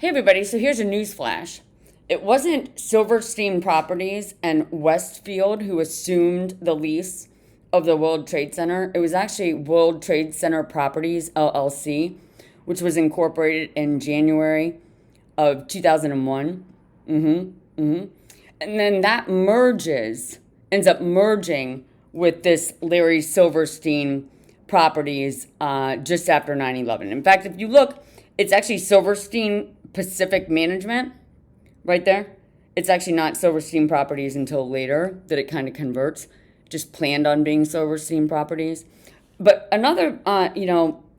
Hey everybody, so here's a news flash. It wasn't Silverstein Properties and Westfield who assumed the lease of the World Trade Center. It was actually World Trade Center Properties, LLC, which was incorporated in January of 2001. And then that ends up merging with this Larry Silverstein Properties just after 9/11. In fact, if you look, it's actually Silverstein Pacific Management right there. It's actually not Silverstein Properties until later that it kind of converts. Just planned on being Silverstein Properties. But another,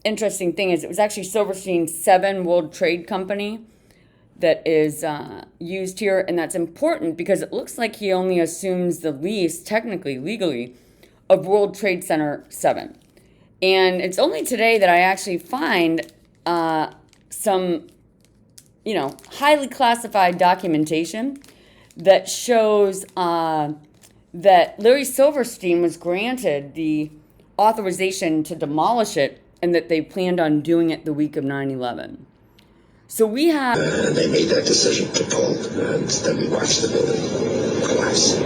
interesting thing is it was actually Silverstein 7 World Trade Company that is used here. And that's important because it looks like he only assumes the lease, technically, legally, of World Trade Center 7. And it's only today that I actually find some highly classified documentation that shows that Larry Silverstein was granted the authorization to demolish it and that they planned on doing it the week of 9/11. So we have... they made that decision to pull, and then we watched the building collapse.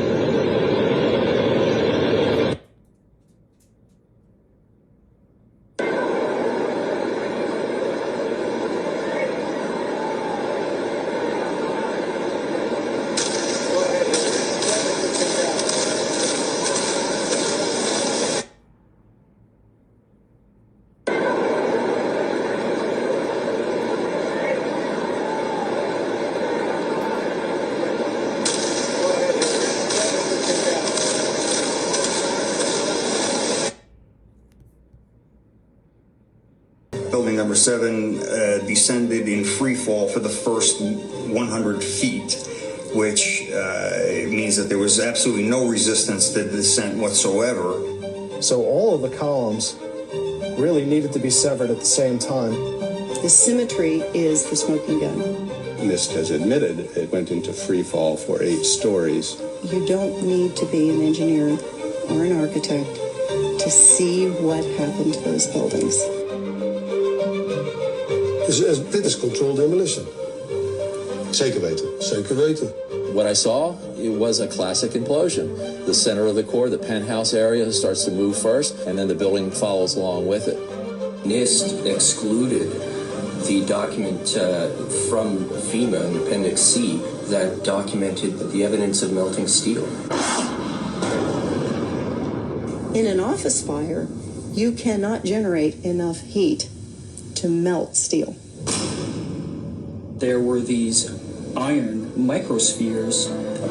Building number 7 descended in free fall for the first 100 feet, which means that there was absolutely no resistance to the descent whatsoever. So all of the columns really needed to be severed at the same time. The symmetry is the smoking gun. NIST has admitted it went into free fall for 8 stories. You don't need to be an engineer or an architect to see what happened to those buildings. Dit is controlled demolition. Zeker weten. Zeker weten. What I saw, it was a classic implosion. The center of the core, the penthouse area, starts to move first, and then the building follows along with it. NIST excluded the document from FEMA in Appendix C that documented the evidence of melting steel. In an office fire, you cannot generate enough heat to melt steel. There were these iron microspheres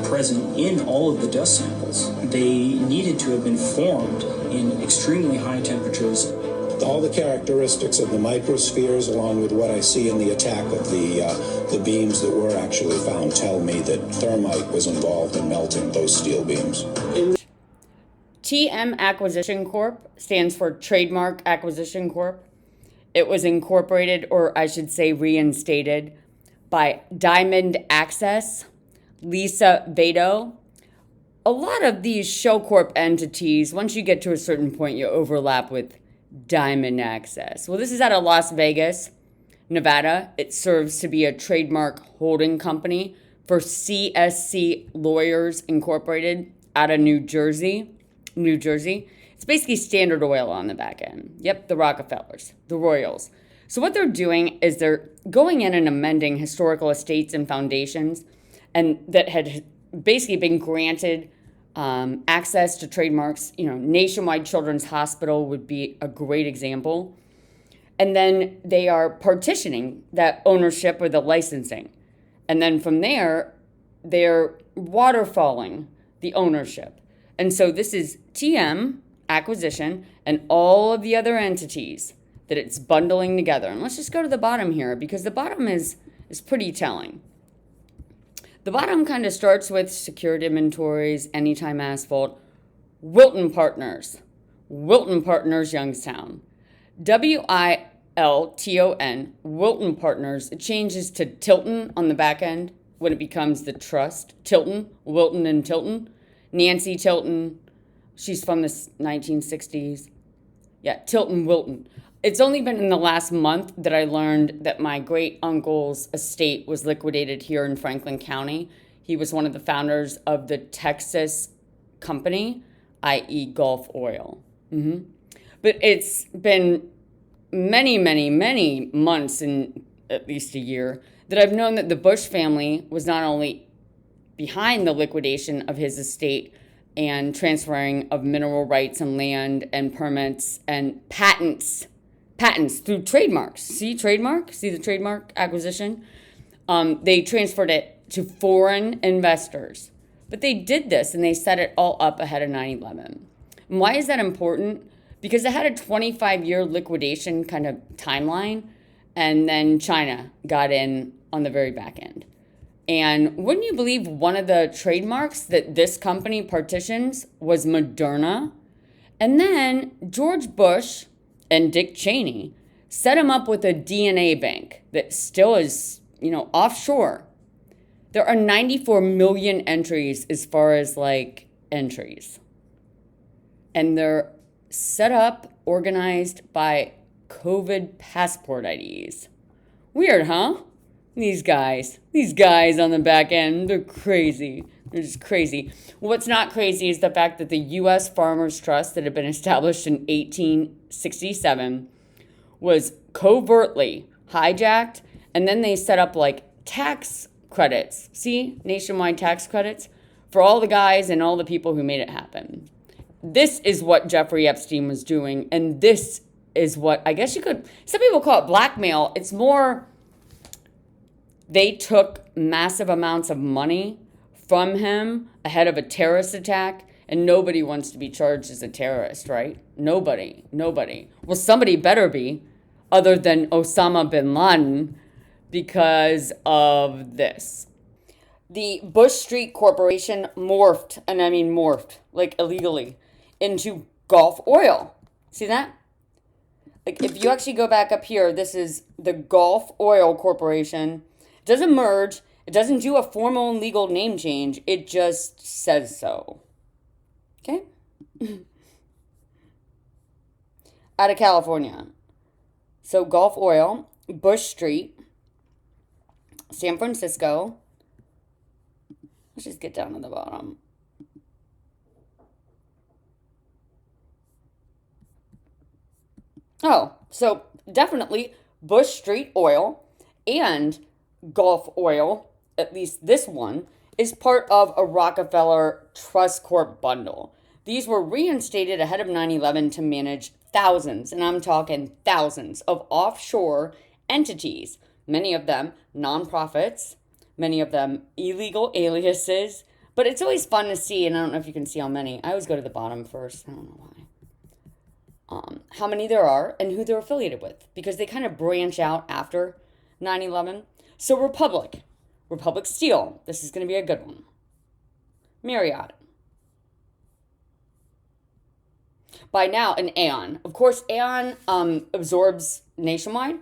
present in all of the dust samples. They needed to have been formed in extremely high temperatures. All the characteristics of the microspheres, along with what I see in the attack of the beams that were actually found, tell me that thermite was involved in melting those steel beams. TM Acquisition Corp. stands for Trademark Acquisition Corp. It was incorporated, or I should say reinstated, by Diamond Access, Lisa Vado. A lot of these show corp entities, once you get to a certain point, you overlap with Diamond Access. Well, this is out of Las Vegas, Nevada. It serves to be a trademark holding company for CSC Lawyers Incorporated out of New Jersey. It's basically Standard Oil on the back end. Yep, the Rockefellers, the Royals. So what they're doing is they're going in and amending historical estates and foundations and that had basically been granted access to trademarks. Nationwide Children's Hospital would be a great example. And then they are partitioning that ownership or the licensing. And then from there, they're waterfalling the ownership. And so this is TM Acquisition and all of the other entities that it's bundling together. And let's just go to the bottom here because the bottom is pretty telling. The bottom kind of starts with secured inventories, Anytime Asphalt, Wilton Partners, Youngstown, WILTON, Wilton Partners. It changes to Tilton on the back end when it becomes the trust. Tilton, Wilton and Tilton. Nancy Tilton, she's from the 1960s. Yeah, Tilton Wilton. It's only been in the last month that I learned that my great uncle's estate was liquidated here in Franklin County. He was one of the founders of the Texas company, i.e. Gulf Oil. But it's been many, many, many months, and at least a year, that I've known that the Bush family was not only behind the liquidation of his estate and transferring of mineral rights and land and permits and patents through trademarks. See trademark? See the trademark acquisition? They transferred it to foreign investors. But they did this and they set it all up ahead of 9/11. And why is that important? Because it had a 25-year liquidation kind of timeline, and then China got in on the very back end. And wouldn't you believe one of the trademarks that this company partitions was Moderna? And then George Bush and Dick Cheney set him up with a DNA bank that still is, offshore. There are 94 million entries as far as entries. And they're set up, organized by COVID passport IDs. Weird, huh? These guys on the back end, they're crazy. They're just crazy. What's not crazy is the fact that the U.S. Farmers Trust that had been established in 1867 was covertly hijacked, and then they set up tax credits. See, nationwide tax credits for all the guys and all the people who made it happen. This is what Jeffrey Epstein was doing, and this is what, I guess some people call it blackmail. It's more, they took massive amounts of money from him ahead of a terrorist attack, and nobody wants to be charged as a terrorist, right? Nobody. Well, somebody better be, other than Osama bin Laden, because of this. The Bush Street Corporation morphed, and I mean morphed, illegally, into Gulf Oil. See that? If you actually go back up here, this is the Gulf Oil Corporation. It doesn't merge. It doesn't do a formal and legal name change. It just says so. Okay? Out of California. So Gulf Oil, Bush Street, San Francisco. Let's just get down to the bottom. Oh, so definitely Bush Street Oil and Gulf Oil, at least this one, is part of a Rockefeller Trust Corp bundle. These were reinstated ahead of 9/11 to manage thousands, and I'm talking thousands, of offshore entities, many of them nonprofits, many of them illegal aliases. But it's always fun to see, and I don't know if you can see how many. I always go to the bottom first. I don't know why. How many there are and who they're affiliated with, because they kind of branch out after 9/11. So Republic Steel. This is going to be a good one. Marriott. By now, an Aon. Of course, Aon absorbs Nationwide,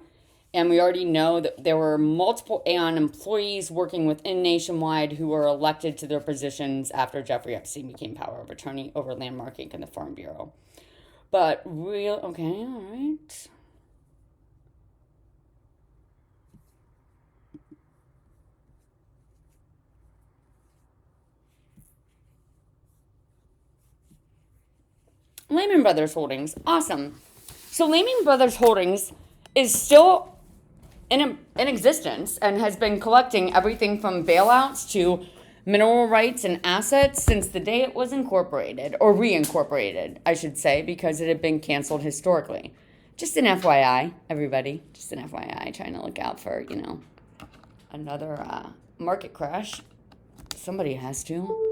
and we already know that there were multiple Aon employees working within Nationwide who were elected to their positions after Jeffrey Epstein became power of attorney over Landmark Inc. and the Farm Bureau. But okay, all right. Lehman Brothers Holdings, awesome. So Lehman Brothers Holdings is still in existence and has been collecting everything from bailouts to mineral rights and assets since the day it was incorporated, or reincorporated, I should say, because it had been canceled historically. Just an FYI, everybody. Just an FYI, trying to look out for, another market crash. Somebody has to.